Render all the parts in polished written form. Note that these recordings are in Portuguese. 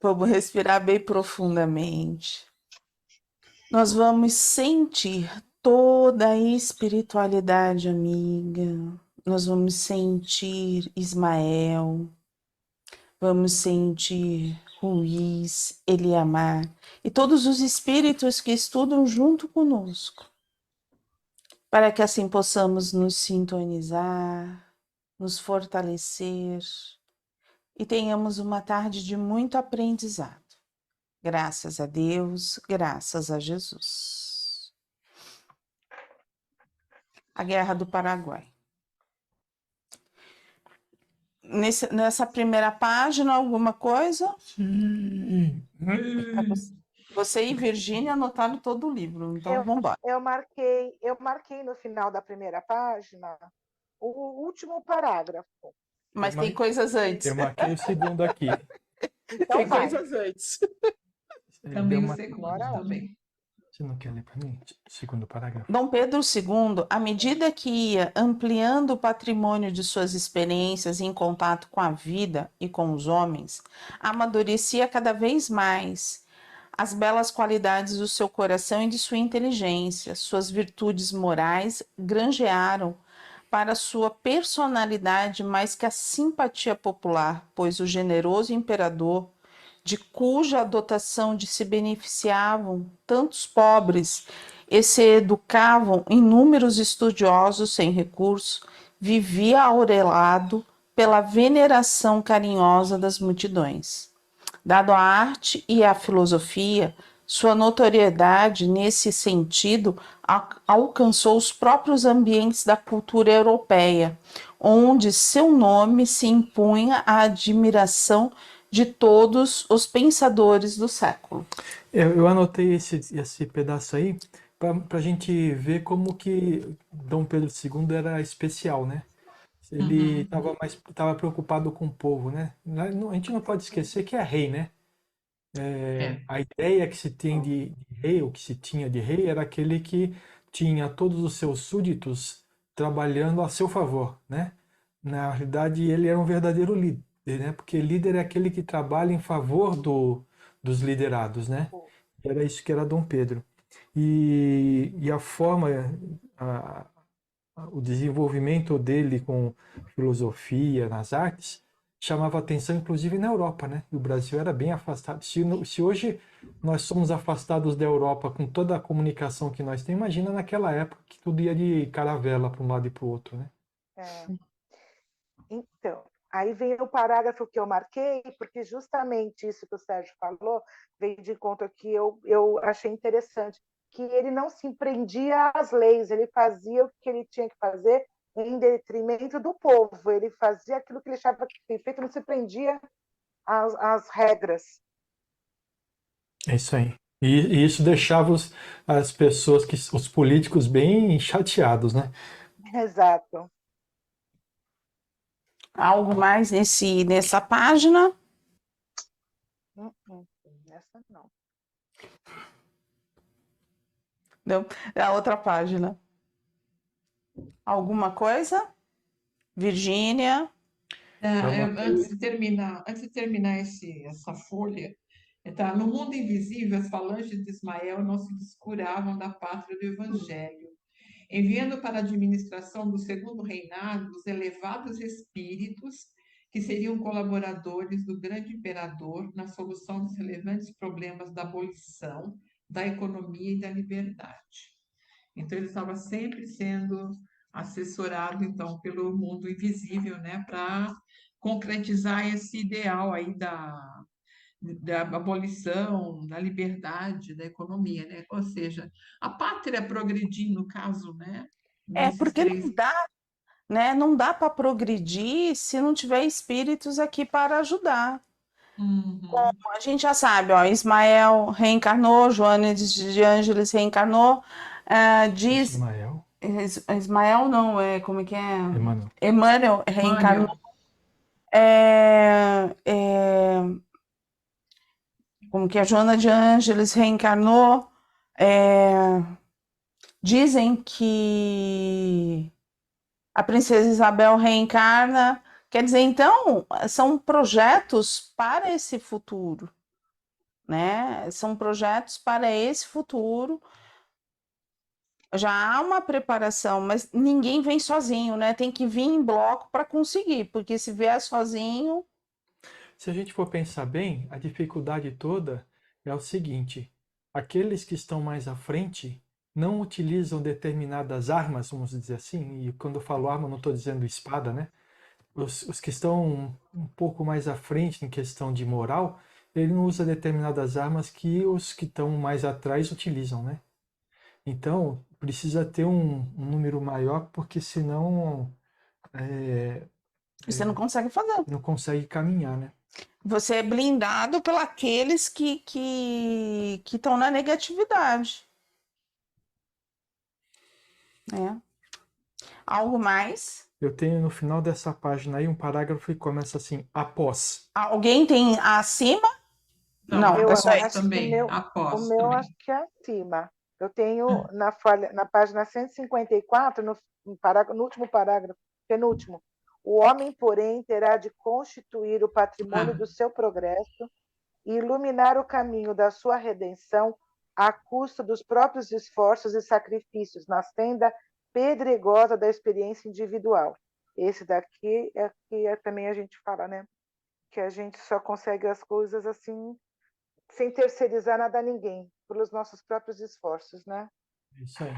Vamos respirar bem profundamente. Nós vamos sentir toda a espiritualidade amiga. Nós vamos sentir Ismael, vamos sentir Ruiz, Eliamar e todos os espíritos que estudam junto conosco, para que assim possamos nos sintonizar, nos fortalecer e tenhamos uma tarde de muito aprendizado. Graças a Deus, graças a Jesus. A Guerra do Paraguai. Nessa primeira página, alguma coisa? Sim. Você e Virgínia anotaram todo o livro, então vamos embora. Eu marquei no final da primeira página o último parágrafo. Mas tem coisas antes. Eu marquei o segundo aqui. Então Tem vai. coisas antes. Também o segundo, também. Você não quer ler para mim? Segundo parágrafo. Dom Pedro II, à medida que ia ampliando o patrimônio de suas experiências em contato com a vida e com os homens, amadurecia cada vez mais as belas qualidades do seu coração e de sua inteligência. Suas virtudes morais granjearam para sua personalidade mais que a simpatia popular, pois o generoso imperador, de cuja dotação de se beneficiavam tantos pobres e se educavam inúmeros estudiosos sem recurso, vivia aurelado pela veneração carinhosa das multidões. Dado à arte e à filosofia, sua notoriedade nesse sentido alcançou os próprios ambientes da cultura europeia, onde seu nome se impunha à admiração de todos os pensadores do século. Eu anotei esse pedaço aí para a gente ver como que Dom Pedro II era especial, né? Ele estava preocupado com o povo, né? A gente não pode esquecer que é rei, né? A ideia que se tem de rei, ou que se tinha de rei, era aquele que tinha todos os seus súditos trabalhando a seu favor, né? Na realidade, ele era um verdadeiro líder, né? Porque líder é aquele que trabalha em favor dos liderados, né? Era isso que era Dom Pedro. E a forma, o desenvolvimento dele com filosofia, nas artes, chamava atenção, inclusive na Europa, né? E o Brasil era bem afastado. Se hoje nós somos afastados da Europa com toda a comunicação que nós temos, imagina naquela época que tudo ia de caravela para um lado e para o outro, né? Então, aí vem o parágrafo que eu marquei, porque justamente isso que o Sérgio falou veio de conta que eu achei interessante, que ele não se prendia às leis, ele fazia o que ele tinha que fazer em detrimento do povo, ele fazia aquilo que ele achava que tinha feito, não se prendia às regras. É isso aí. E isso deixava as pessoas, os políticos, bem chateados, né? Exato. Algo mais nessa página? Essa não. Não, é a outra página. Alguma coisa? Virgínia? Antes de terminar essa folha, tá? No mundo invisível, as falanges de Ismael não se descuravam da pátria do Evangelho, enviando para a administração do segundo reinado os elevados espíritos que seriam colaboradores do grande imperador na solução dos relevantes problemas da abolição, da economia e da liberdade. Então, ele estava sempre sendo assessorado, então, pelo mundo invisível, né, para concretizar esse ideal aí da abolição, da liberdade, da economia, né? Ou seja, a pátria progredir, no caso, né? Nesses Porque três. não dá, né? Não dá para progredir se não tiver espíritos aqui para ajudar. Como a gente já sabe, ó, Ismael reencarnou, Joana de Ângeles reencarnou, diz Ismael? Ismael não, como é que é? Emmanuel. Emmanuel reencarnou. Como que a Joana de Ângeles reencarnou. Dizem que a princesa Isabel reencarna. Quer dizer, então, são projetos para esse futuro. né? São projetos para esse futuro. Já há uma preparação, mas ninguém vem sozinho, né? Tem que vir em bloco para conseguir, porque se vier sozinho, Se a gente for pensar bem, a dificuldade toda é o seguinte: aqueles que estão mais à frente não utilizam determinadas armas, vamos dizer assim, e quando eu falo arma, não estou dizendo espada, né? Os que estão um pouco mais à frente em questão de moral, ele não usa determinadas armas que os que estão mais atrás utilizam, né? Então, precisa ter um número maior, porque senão você não consegue fazer. não consegue caminhar, né? Você é blindado pelos aqueles que estão na negatividade, né? Algo mais? Eu tenho no final dessa página aí um parágrafo que começa assim: após. Alguém tem acima? Não, Eu é só após isso. acho que também, o após meu também. acho que é acima. Eu tenho na página 154, no último parágrafo, penúltimo. O homem, porém, terá de constituir o patrimônio Ah, do seu progresso e iluminar o caminho da sua redenção à custa dos próprios esforços e sacrifícios na senda pedregosa da experiência individual. Esse daqui é que também a gente fala, né? Que a gente só consegue as coisas assim sem terceirizar nada a ninguém, pelos nossos próprios esforços, né? É isso aí.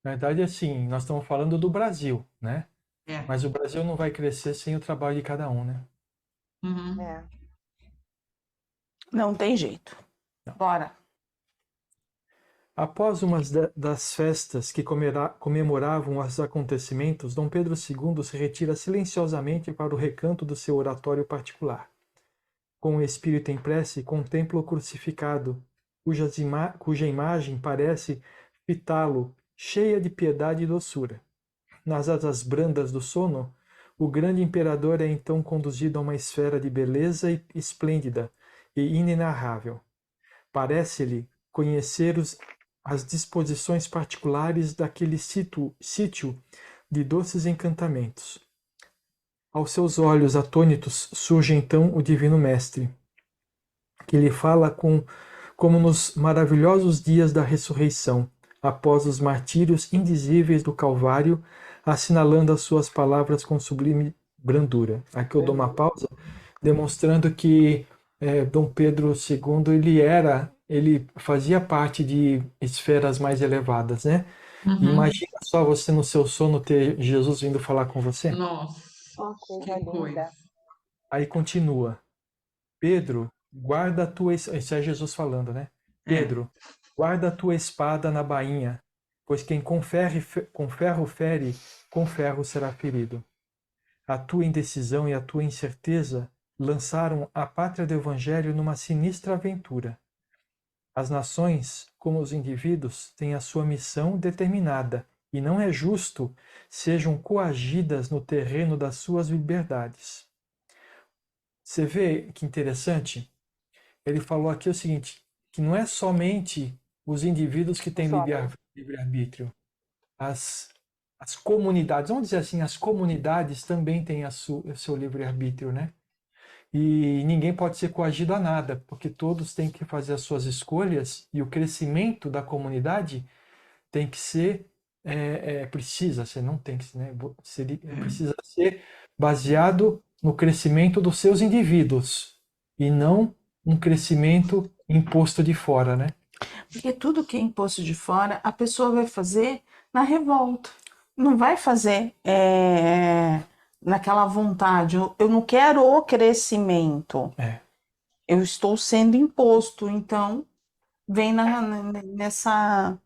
Na verdade, assim, nós estamos falando do Brasil, né? é. Mas o Brasil não vai crescer sem o trabalho de cada um, né? Uhum. É. Não tem jeito. Não. Bora. Após uma das festas que comemoravam os acontecimentos, Dom Pedro II se retira silenciosamente para o recanto do seu oratório particular. Com o espírito em prece, contempla o crucificado, cuja imagem parece fitá-lo, cheia de piedade e doçura. Nas asas brandas do sono, o grande imperador é então conduzido a uma esfera de beleza esplêndida e inenarrável. Parece-lhe conhecer as disposições particulares daquele sítio de doces encantamentos. Aos seus olhos atônitos surge então o Divino Mestre, que lhe fala como nos maravilhosos dias da ressurreição, após os martírios indizíveis do Calvário, assinalando as suas palavras com sublime brandura. Aqui eu dou uma pausa, demonstrando que Dom Pedro II ele fazia parte de esferas mais elevadas, né? E Uhum. imagina só você no seu sono ter Jesus vindo falar com você. Nossa, Coisa que coisa. linda. Aí continua. Pedro, guarda a tua. Isso é Jesus falando, né? É. Pedro, guarda a tua espada na bainha, pois quem com ferro fere, com ferro será ferido. A tua indecisão e a tua incerteza lançaram a pátria do Evangelho numa sinistra aventura. As nações, como os indivíduos, têm a sua missão determinada, e não é justo sejam coagidas no terreno das suas liberdades. Você vê que interessante? Ele falou aqui o seguinte, que não é somente os indivíduos que têm Os homens. livre-arbítrio. As comunidades, vamos dizer assim, as comunidades também têm o seu livre-arbítrio, né? E ninguém pode ser coagido a nada, porque todos têm que fazer as suas escolhas e o crescimento da comunidade tem que ser, precisa ser, não tem que ser, né? Precisa ser baseado no crescimento dos seus indivíduos e não um crescimento imposto de fora, né? Porque tudo que é imposto de fora, a pessoa vai fazer na revolta. Não vai fazer naquela vontade. Eu não quero o crescimento. É. Eu estou sendo imposto. Então, vem nessa.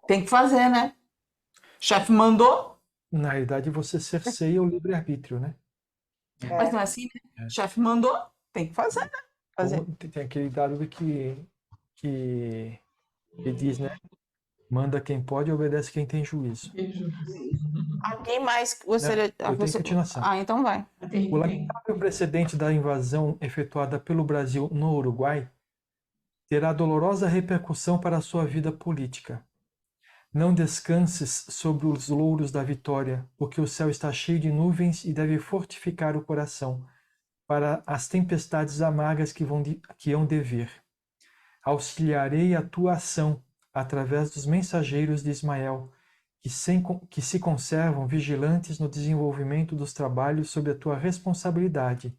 Tem que fazer, né? O chefe mandou, Na realidade, você cerceia o livre-arbítrio, né? mas não é assim, né? O chefe mandou, tem que fazer, né? Fazer. Como tem aquele dado que diz, né? Manda quem pode e obedece quem tem juízo. Alguém mais Né? gostaria. Eu tenho continuação. Ah, então vai. O lamentável precedente da invasão efetuada pelo Brasil no Uruguai terá dolorosa repercussão para a sua vida política. Não descanses sobre os louros da vitória, porque o céu está cheio de nuvens e deve fortificar o coração para as tempestades amargas que hão de vir. auxiliarei a tua ação através dos mensageiros de Ismael, que se conservam vigilantes no desenvolvimento dos trabalhos sob a tua responsabilidade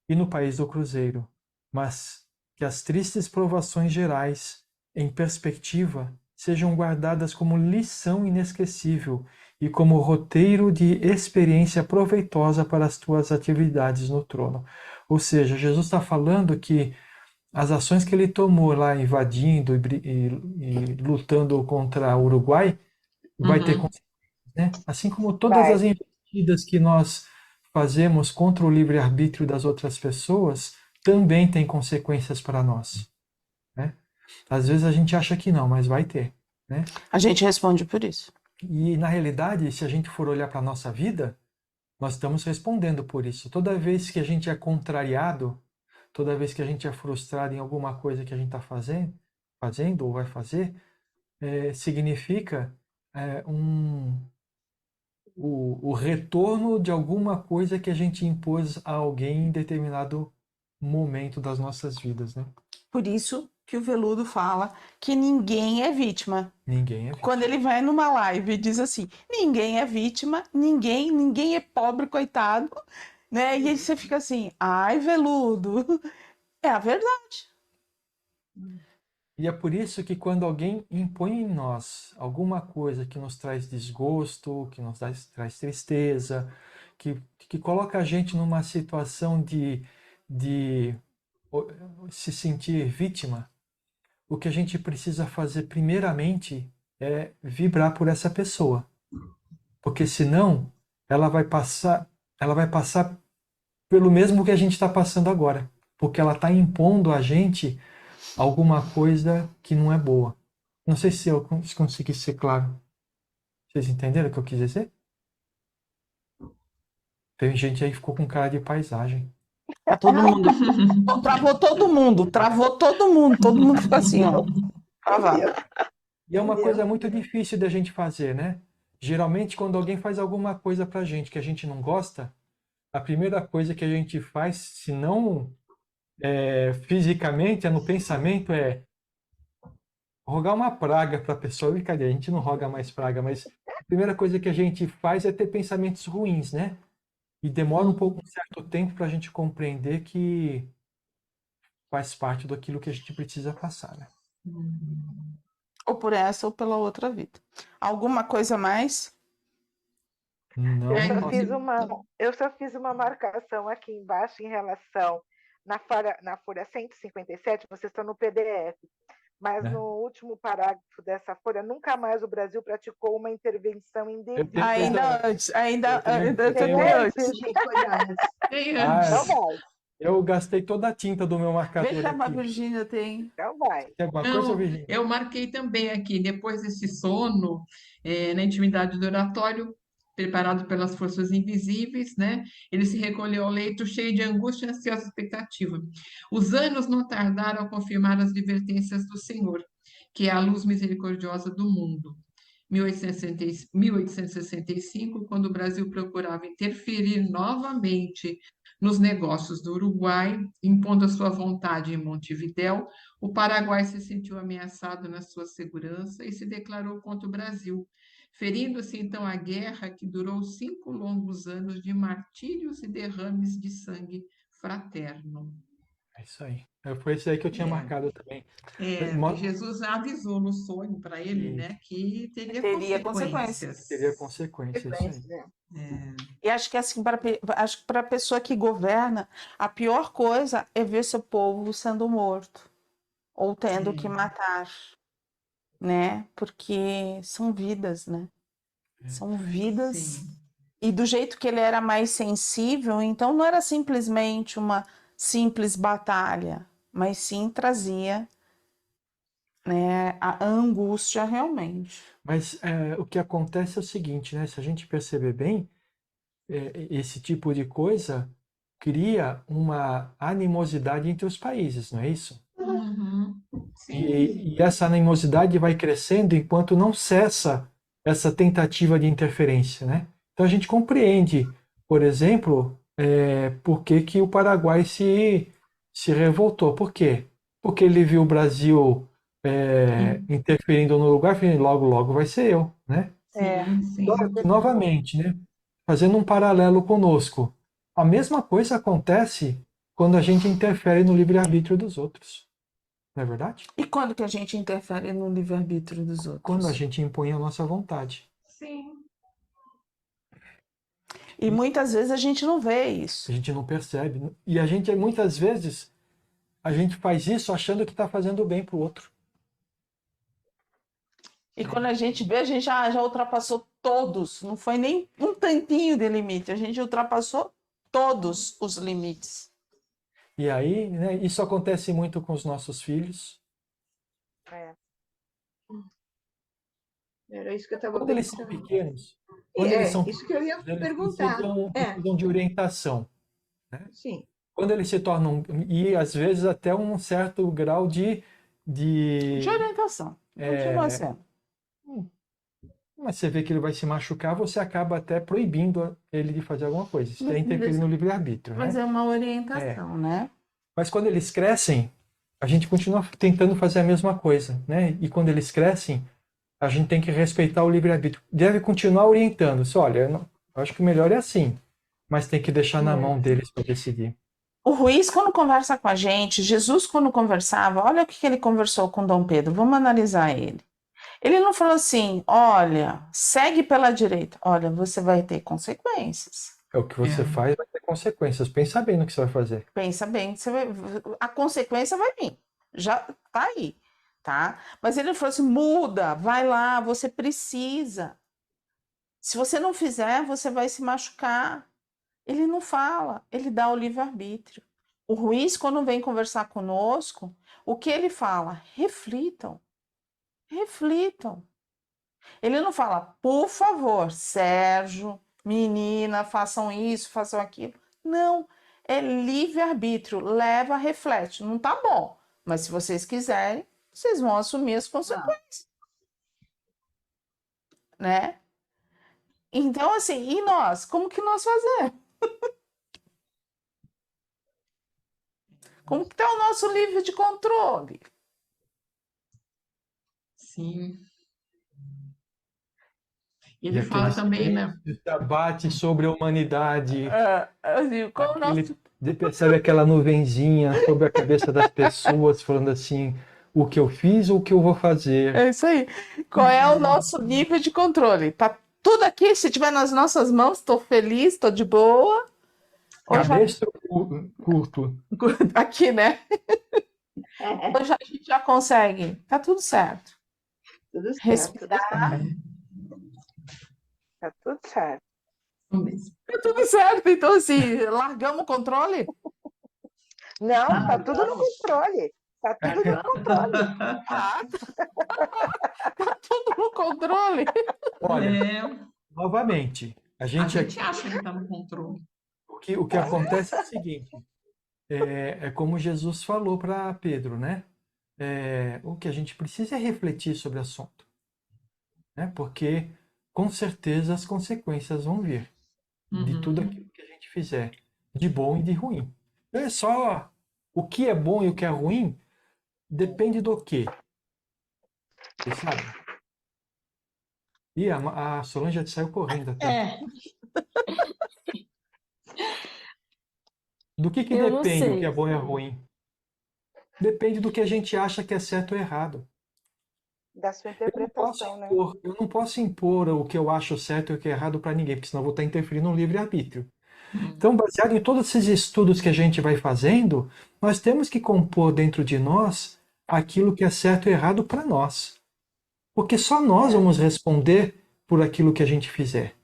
e no país do cruzeiro, mas que as tristes provações gerais, em perspectiva, sejam guardadas como lição inesquecível e como roteiro de experiência proveitosa para as tuas atividades no trono. Ou seja, Jesus está falando que as ações que ele tomou lá invadindo e lutando contra o Uruguai vai ter Uhum. consequências, né? Assim como todas as investidas que nós fazemos contra o livre-arbítrio das outras pessoas também tem consequências para nós, né? Às vezes a gente acha que não, mas vai ter, né? A gente responde por isso. E na realidade, se a gente for olhar para a nossa vida, nós estamos respondendo por isso. Toda vez que a gente é contrariado, toda vez que a gente é frustrado em alguma coisa que a gente está fazendo ou vai fazer, significa o retorno de alguma coisa que a gente impôs a alguém em determinado momento das nossas vidas, né? Por isso que o Veludo fala que ninguém é vítima. Ninguém é vítima. Quando ele vai numa live e diz assim, ninguém é vítima, ninguém é pobre, coitado, né? E aí você fica assim, ai, Veludo, é a verdade. E é por isso que quando alguém impõe em nós alguma coisa que nos traz desgosto, que nos traz tristeza, que coloca a gente numa situação de se sentir vítima, o que a gente precisa fazer primeiramente é vibrar por essa pessoa. Porque senão ela vai passar pelo mesmo que a gente está passando agora. Porque ela está impondo a gente alguma coisa que não é boa. Não sei se eu consegui ser claro. Vocês entenderam o que eu quis dizer? Tem gente aí que ficou com cara de paisagem. Tá todo mundo. Travou todo mundo fica assim, ó. Travado. E é uma coisa muito difícil da gente fazer, né? Geralmente, quando alguém faz alguma coisa pra gente que a gente não gosta, a primeira coisa que a gente faz, se não fisicamente, é no pensamento, é rogar uma praga para a pessoa. Brincadeira, a gente não roga mais praga, mas a primeira coisa que a gente faz é ter pensamentos ruins, né? E demora um certo tempo para a gente compreender que faz parte daquilo que a gente precisa passar, né? Ou por essa ou pela outra vida. Alguma coisa mais? Não, Eu só fiz uma marcação aqui embaixo em relação na folha 157, vocês estão no PDF, mas no último parágrafo dessa folha, nunca mais o Brasil praticou uma intervenção indevida. Ainda Tem antes. Tem Ah, antes. Não vai. eu gastei toda a tinta do meu marcador Vê se a aqui. Virgínia tem. Não vai. Tem alguma coisa, Não, Virginia? eu marquei também aqui, depois desse sono, na intimidade do oratório, preparado pelas forças invisíveis, né? Ele se recolheu ao leito cheio de angústia e ansiosa expectativa. Os anos não tardaram a confirmar as advertências do Senhor, que é a luz misericordiosa do mundo. 1865, quando o Brasil procurava interferir novamente nos negócios do Uruguai, impondo a sua vontade em Montevidéu, o Paraguai se sentiu ameaçado na sua segurança e se declarou contra o Brasil, ferindo-se então a guerra que durou 5 longos anos de martírios e derrames de sangue fraterno. É isso aí. Foi esse aí que eu tinha marcado também. Jesus avisou no sonho para ele, né, que teria consequências. Teria consequências, isso aí. E acho que assim, para a pessoa que governa, a pior coisa é ver seu povo sendo morto ou tendo que matar, né? Porque são vidas, né? São vidas. Sim. E do jeito que ele era mais sensível, então não era simplesmente uma simples batalha, mas sim trazia, né, a angústia realmente. Mas o que acontece é o seguinte, né? Se a gente perceber bem, esse tipo de coisa cria uma animosidade entre os países, não é isso? Sim. E essa animosidade vai crescendo enquanto não cessa essa tentativa de interferência, né? Então a gente compreende, por exemplo, por que o Paraguai se revoltou. Por quê? porque ele viu o Brasil interferindo no lugar, falando, logo, logo vai ser eu, né? Sim, sim. Só que, novamente, né? Fazendo um paralelo conosco, a mesma coisa acontece quando a gente interfere no livre-arbítrio dos outros, não é verdade? E quando que a gente interfere no livre-arbítrio dos Quando a outros? gente impõe a nossa vontade. Sim. E muitas vezes a gente não vê A isso. gente não percebe. E a gente, muitas vezes, a gente faz isso achando que está fazendo bem para o outro. E quando a gente vê, a gente já ultrapassou todos. Não foi nem um tantinho de limite. A gente ultrapassou todos os limites. E aí, né, isso acontece muito com os nossos filhos. É. Era isso que eu estava Quando eles são pensando. pequenos, quando eles são Isso que eu ia pequenos, eles perguntar. precisam de orientação. Sim. Quando eles se tornam, e às vezes até um certo grau de De orientação. Continua sendo. mas você vê que ele vai se machucar, você acaba até proibindo ele de fazer alguma coisa. Isso é interferir no livre-arbítrio, Mas né? é uma orientação, né? Mas quando eles crescem, a gente continua tentando fazer a mesma coisa, né? E quando eles crescem, a gente tem que respeitar o livre-arbítrio. Deve continuar orientando. Só, olha, eu acho que o melhor é assim, mas tem que deixar na mão deles para decidir. O Ruiz, quando conversa com a gente, Jesus, quando conversava, olha o que ele conversou com Dom Pedro. Vamos analisar ele. Ele não falou assim, olha, segue pela direita. Olha, você vai ter consequências. É o que você faz, vai ter consequências. Pensa bem no que você vai fazer. Pensa bem, a consequência vai vir. Já tá aí, tá? Mas ele falou assim, muda, vai lá, você precisa. Se você não fizer, você vai se machucar. Ele não fala, ele dá o livre-arbítrio. O Ruiz, quando vem conversar conosco, o que ele fala? Reflitam, reflitam. Ele não fala, por favor, Sérgio, menina, façam isso, façam aquilo. Não, é livre-arbítrio, leva, reflete. Não tá bom, mas se vocês quiserem, vocês vão assumir as consequências. Né? Então, assim, e nós? Como que nós fazemos? Como que está o nosso livro de controle? Sim. E Ele fala aquele também, né? silêncio se abate sobre a humanidade. Eu digo, como nós... Percebe aquela nuvenzinha sobre a cabeça das pessoas, falando assim, o que eu fiz ou o que eu vou fazer. É isso aí. Qual é o nosso nível de controle? Tá tudo aqui, se tiver nas nossas mãos, estou feliz, estou de boa. Hoje Cabestro curto. aqui, né? Hoje a gente já consegue. Tá tudo certo. Tudo certo. Respirar. Tá tudo certo. Tá tudo certo. Então, assim, largamos o controle? Não, tá tudo no controle. Tá tudo no controle. Tá tudo no controle. Olha, novamente, a A gente gente acha que está no controle. o que acontece é o seguinte, é como Jesus falou para Pedro, né? O que a gente precisa é refletir sobre o assunto, né? Porque com certeza as consequências vão vir de tudo aquilo que a gente fizer, de bom e de ruim. Não é só o que é bom e o que é ruim, depende do quê? Você sabe? E a Solange já saiu correndo até. Do que Eu não depende o que sei. é bom e é ruim? Depende do que a gente acha que é certo ou errado. Da sua Eu não posso interpretação, né? impor, eu não posso impor o que eu acho certo e o que é errado para ninguém, porque senão eu vou estar interferindo no livre-arbítrio. Então, baseado em todos esses estudos que a gente vai fazendo, nós temos que compor dentro de nós aquilo que é certo e errado para nós. Porque só nós vamos responder por aquilo que a gente fizer.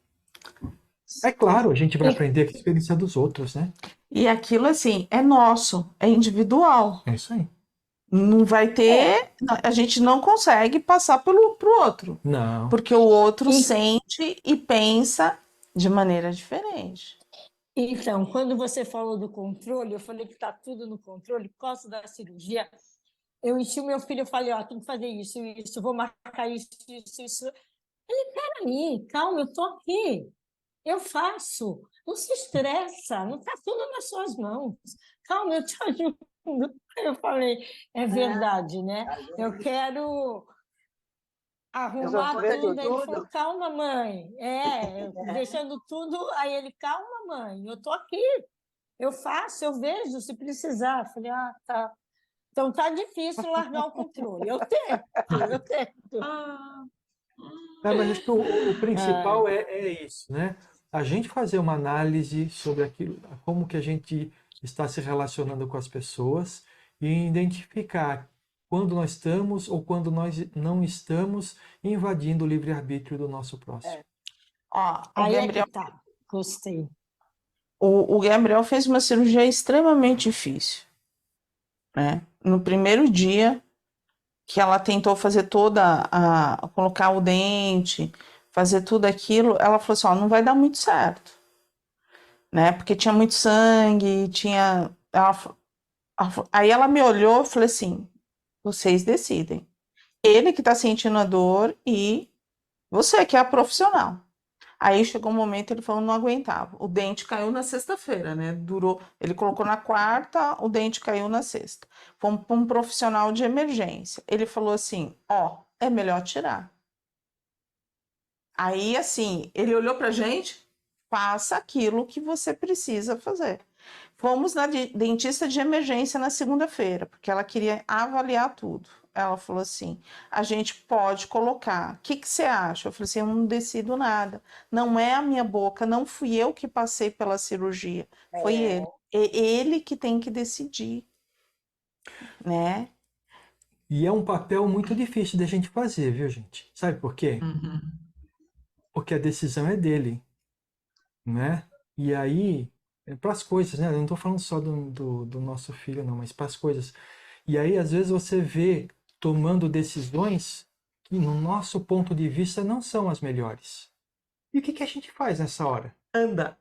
É claro, a gente vai aprender com a experiência dos outros, né? E aquilo, assim, é nosso, é individual. É isso aí. Não vai ter. A gente não consegue passar pro outro. Não. Porque o outro sente e pensa de maneira diferente. Então, quando você falou do controle, eu falei que está tudo no controle por causa da cirurgia. Eu enchi o meu filho, eu falei, ó, tem que fazer isso, isso, vou marcar isso, isso, isso. Ele, peraí, calma, eu tô aqui. Eu faço. Não se estressa, não está tudo nas suas mãos. Calma, eu te ajudo. Eu falei, é verdade, né? Eu quero arrumar Resolver tudo. Aí ele tudo. falou, calma, mãe. Deixando tudo. Aí ele, calma, mãe, eu tô aqui. Eu faço, eu vejo, se precisar. Eu falei, tá. Então tá difícil largar o controle. Eu tento. Ah, Mas acho que o Ai, principal é isso, né? A gente fazer uma análise sobre aquilo, como que a gente está se relacionando com as pessoas e identificar quando nós estamos ou quando nós não estamos invadindo o livre-arbítrio do nosso próximo. Ó, aí é que tá. Gostei. O Gabriel fez uma cirurgia extremamente difícil, né? No primeiro dia que ela tentou fazer colocar o dente, fazer tudo aquilo, ela falou assim, ó, não vai dar muito certo, né? Porque tinha muito sangue, aí ela me olhou e falou assim, vocês decidem. Ele que tá sentindo a dor e você que é a profissional. Aí chegou um momento, ele falou, não aguentava. O dente caiu na sexta-feira, né? Durou. Ele colocou na quarta, o dente caiu na sexta. Fomos para um profissional de emergência. Ele falou assim: ó, é melhor tirar. Aí, assim, ele olhou pra gente, faça aquilo que você precisa fazer. Fomos na dentista de emergência na segunda-feira, porque ela queria avaliar tudo. Ela falou assim: a gente pode colocar. O que que você acha? Eu falei assim: eu não decido nada. Não é a minha boca, não fui eu que passei pela cirurgia, foi ele. É ele que tem que decidir, né? E é um papel muito difícil da gente fazer, viu, gente? Sabe por quê? uhum. Porque a decisão é dele, né? E aí, para as coisas, né? Eu não estou falando só do nosso filho, não, mas para as coisas. E aí, às vezes, você vê tomando decisões que, no nosso ponto de vista, não são as melhores. E o que que a gente faz nessa hora? Anda,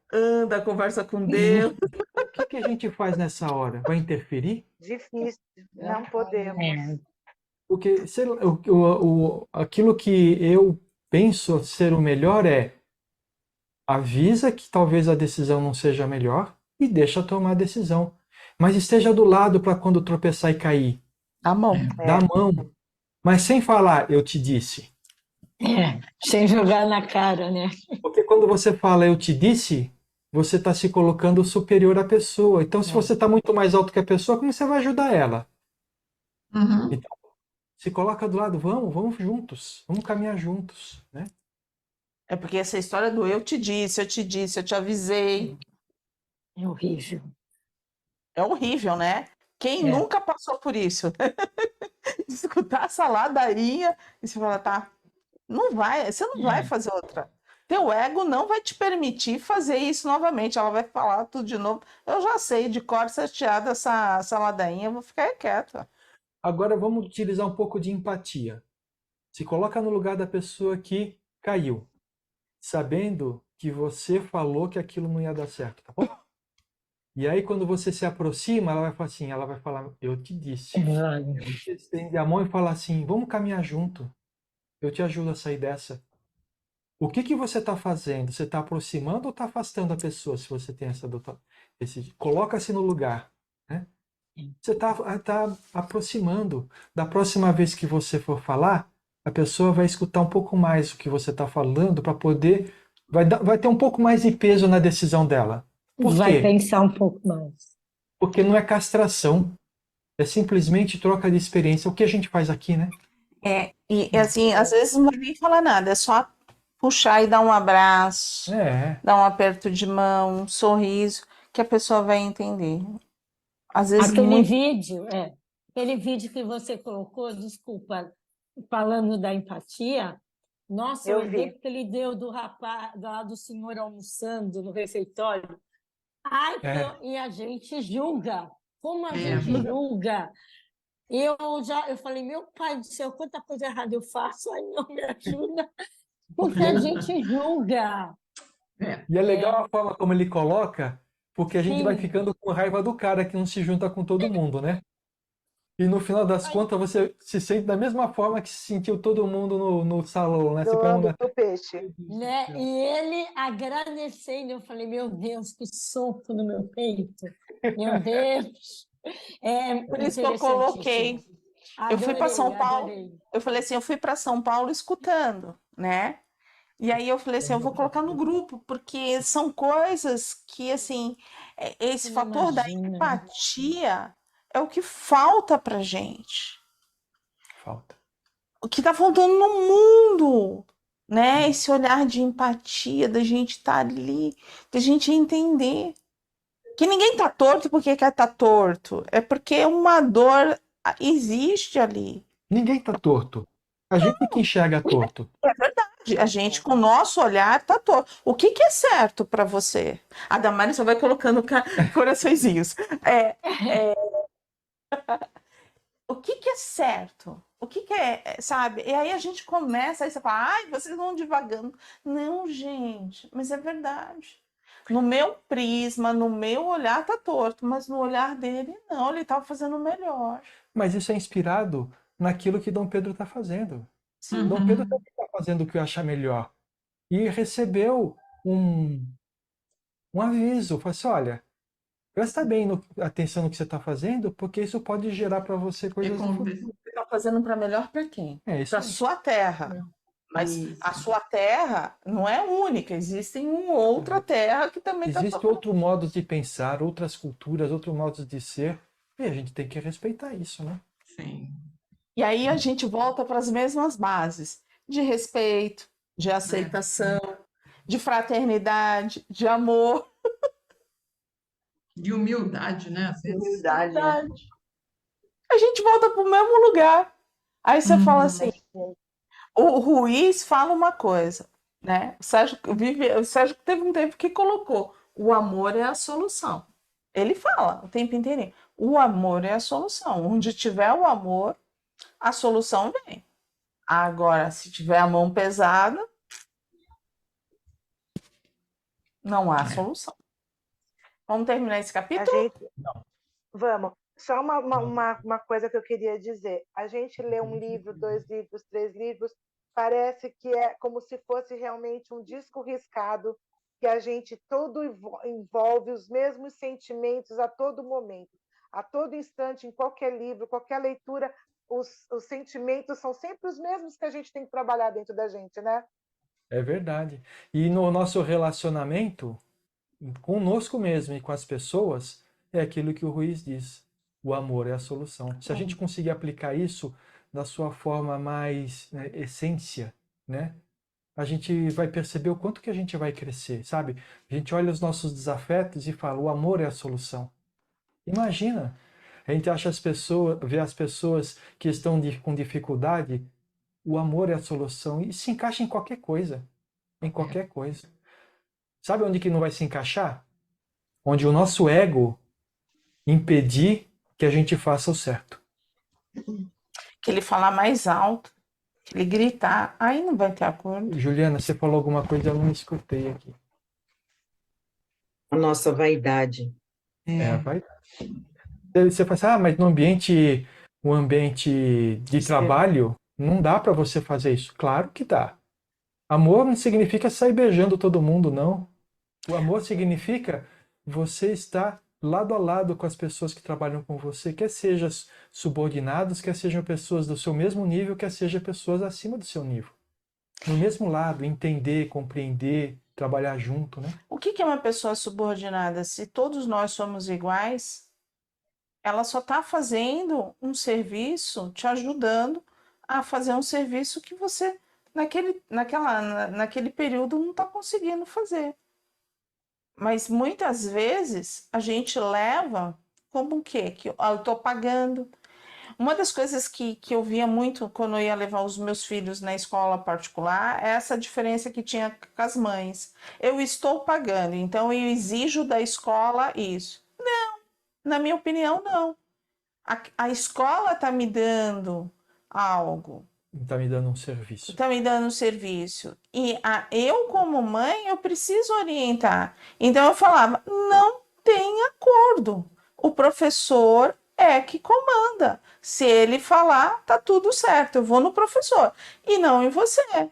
conversa com Deus. O que que a gente faz nessa hora? Vai interferir? Difícil, não podemos. Porque aquilo que eu penso ser o melhor é avisa que talvez a decisão não seja a melhor e deixa tomar a decisão. Mas esteja do lado para quando tropeçar e cair. A mão. Dá a mão, mas sem falar, eu te disse. Sem jogar na cara, né? Porque quando você fala eu te disse, você está se colocando superior à pessoa. Então, se você está muito mais alto que a pessoa, como você vai ajudar ela? Uhum. Então, se coloca do lado, vamos juntos, vamos caminhar juntos, né? É porque essa história do eu te disse, eu te avisei. É horrível. É horrível, né? Quem É. nunca passou por isso? Escutar essa ladainha e você fala, tá, você não vai fazer outra. Teu ego não vai te permitir fazer isso novamente. Ela vai falar tudo de novo. Eu já sei, de cor salteada essa ladainha, eu vou ficar quieta. Agora vamos utilizar um pouco de empatia. Se coloca no lugar da pessoa que caiu, sabendo que você falou que aquilo não ia dar certo, tá bom? E aí quando você se aproxima, ela vai falar, eu te disse. Você estende a mão e fala assim, vamos caminhar junto. Eu te ajudo a sair dessa. O que que você está fazendo? Você está aproximando ou está afastando a pessoa? Se você tem coloca-se no lugar, né? Você tá aproximando. Da próxima vez que você for falar, a pessoa vai escutar um pouco mais o que você está falando para poder. Vai ter um pouco mais de peso na decisão dela. Por Vai quê? pensar um pouco mais. Porque não é castração. É simplesmente troca de experiência. O que a gente faz aqui, né? E assim, às vezes não vai nem falar nada, é só puxar e dar um abraço, dar um aperto de mão, um sorriso, que a pessoa vai entender. Às vezes Aquele vídeo que você colocou, desculpa, falando da empatia, nossa, o Eu vi. exemplo que ele deu do rapaz, lá do senhor almoçando no refeitório. Ai, e a gente julga. Como a gente julga? Eu falei, meu pai do céu, quanta coisa errada eu faço, ai, não me ajuda, porque a gente julga. E é legal a forma como ele coloca, porque a gente vai Sim. ficando com raiva do cara que não se junta com todo mundo, né? E no final das contas você se sente da mesma forma que se sentiu todo mundo no salão, né? Você Doando pergunta, do peixe. Né? E ele agradecendo, eu falei, meu Deus, que soco no meu peito. Meu Deus. É Por isso que eu coloquei. interessantíssimo. Eu fui para São Adorei, Paulo, adorei. eu falei assim, eu fui para São Paulo escutando, né? E aí eu falei assim, eu vou colocar no grupo, porque são coisas que, assim, esse Você não fator da imagina. empatia é o que falta pra gente. Falta. O que tá faltando no mundo, né? Esse olhar de empatia, da gente estar ali, da gente entender que ninguém tá torto porque quer tá torto, é porque uma dor existe ali. Ninguém tá torto. A gente que enxerga torto. É verdade. A gente, com o nosso olhar, tá torto. O que que é certo para você? A Damares só vai colocando coraçõezinhos. É, o que que é certo? O que que sabe? E aí a gente começa, aí você fala, ai, vocês vão divagando. Não, gente, mas é verdade. No meu prisma, no meu olhar tá torto, mas no olhar dele, não, ele tava fazendo o melhor. Mas isso é inspirado naquilo que Dom Pedro está fazendo. Sim. Dom Pedro também está fazendo o que acha melhor. E recebeu um aviso. Falou assim, olha, presta bem atenção no que você está fazendo, porque isso pode gerar para você coisas no futuro. Você tá fazendo para melhor para quem? É isso Para aí. sua terra. Mas Isso. a sua terra não é única, existem outra terra que também está Existe outro modo de pensar, outras culturas, outros modos de ser, e a gente tem que respeitar isso, né? Sim. E aí a gente volta para as mesmas bases de respeito, de aceitação, de fraternidade, de amor. De humildade, né? Às vezes. Humildade. Verdade. A gente volta para o mesmo lugar. Aí você fala assim, o Ruiz fala uma coisa, né? O Sérgio teve um tempo que colocou: o amor é a solução. Ele fala o tempo inteiro: o amor é a solução. Onde tiver o amor, a solução vem. Agora, se tiver a mão pesada, não há solução. Vamos terminar esse A capítulo? gente, vamos. Só uma coisa que eu queria dizer. A gente lê um livro, 2 livros, 3 livros, parece que é como se fosse realmente um disco riscado, que a gente todo envolve os mesmos sentimentos a todo momento. A todo instante, em qualquer livro, qualquer leitura, os sentimentos são sempre os mesmos que a gente tem que trabalhar dentro da gente, né? É verdade. E no nosso relacionamento, conosco mesmo e com as pessoas, é aquilo que o Ruiz diz. O amor é a solução. Se a gente conseguir aplicar isso da sua forma mais, né, essência, né? A gente vai perceber o quanto que a gente vai crescer, sabe? A gente olha os nossos desafetos e fala, o amor é a solução. Imagina, a gente acha vê as pessoas que estão com dificuldade, o amor é a solução e se encaixa em qualquer coisa, em qualquer coisa. Sabe onde que não vai se encaixar? Onde o nosso ego impedir que a gente faça o certo. Que ele falar mais alto, que ele gritar, aí não vai ter acordo. Juliana, você falou alguma coisa, eu não escutei aqui. A nossa vaidade. Vai. Você fala assim, mas no ambiente de trabalho, não dá para você fazer isso. Claro que dá. Amor não significa sair beijando todo mundo, não. O amor significa você estar lado a lado com as pessoas que trabalham com você, quer sejam subordinados, quer sejam pessoas do seu mesmo nível, quer sejam pessoas acima do seu nível. No mesmo lado, entender, compreender, trabalhar junto, né? O que é uma pessoa subordinada? Se todos nós somos iguais, ela só está fazendo um serviço, te ajudando a fazer um serviço que você, naquele período, não está conseguindo fazer. Mas muitas vezes a gente leva como o quê? Que eu estou pagando. Uma das coisas que eu via muito quando eu ia levar os meus filhos na escola particular é essa diferença que tinha com as mães. Eu estou pagando, então eu exijo da escola isso. Não, na minha opinião, não. A escola está me dando algo. Está me dando um serviço. Está me dando um serviço. E eu, como mãe, eu preciso orientar. Então eu falava, não tem acordo. O professor é que comanda. Se ele falar, tá tudo certo. Eu vou no professor e não em você.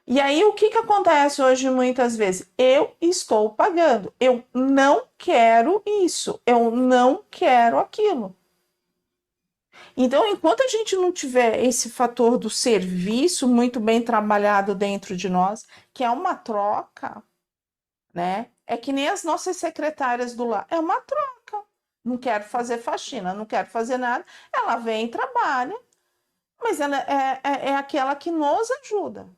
E aí, o que que acontece hoje muitas vezes? Eu estou pagando, eu não quero isso, eu não quero aquilo. Então, enquanto a gente não tiver esse fator do serviço muito bem trabalhado dentro de nós, que é uma troca, né? É que nem as nossas secretárias do lar, é uma troca. Não quero fazer faxina, não quero fazer nada. Ela vem e trabalha, mas ela é aquela que nos ajuda.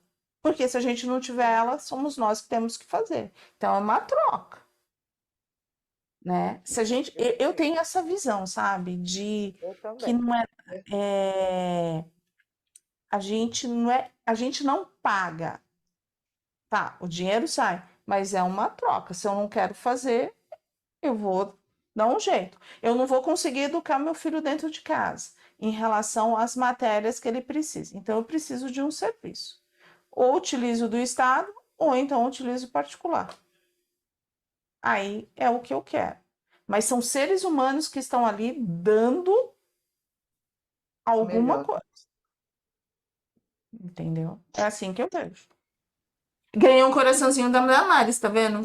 Porque se a gente não tiver ela, somos nós que temos que fazer. Então é uma troca, né? Se a gente, eu tenho essa visão, sabe, de Eu que também. não a gente não paga, tá? O dinheiro sai, mas é uma troca. Se eu não quero fazer, eu vou dar um jeito. Eu não vou conseguir educar meu filho dentro de casa em relação às matérias que ele precisa. Então eu preciso de um serviço. Ou utilizo do Estado, ou então utilizo particular. Aí é o que eu quero. Mas são seres humanos que estão ali dando alguma Melhor. coisa. Entendeu? É assim que eu vejo. Ganhei um coraçãozinho da Damares, tá vendo?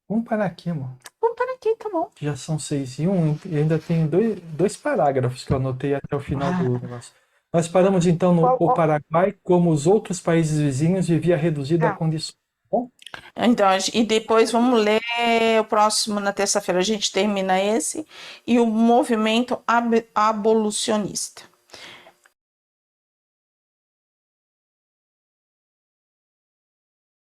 Vamos parar aqui, amor. Vamos parar aqui, tá bom. Já são 6:01 e ainda tenho dois parágrafos que eu anotei até o final do negócio. Nós paramos então no o Paraguai, como os outros países vizinhos, vivia reduzida a condições. Bom, Então, e depois vamos ler o próximo na terça-feira. A gente termina esse e o movimento abolicionista.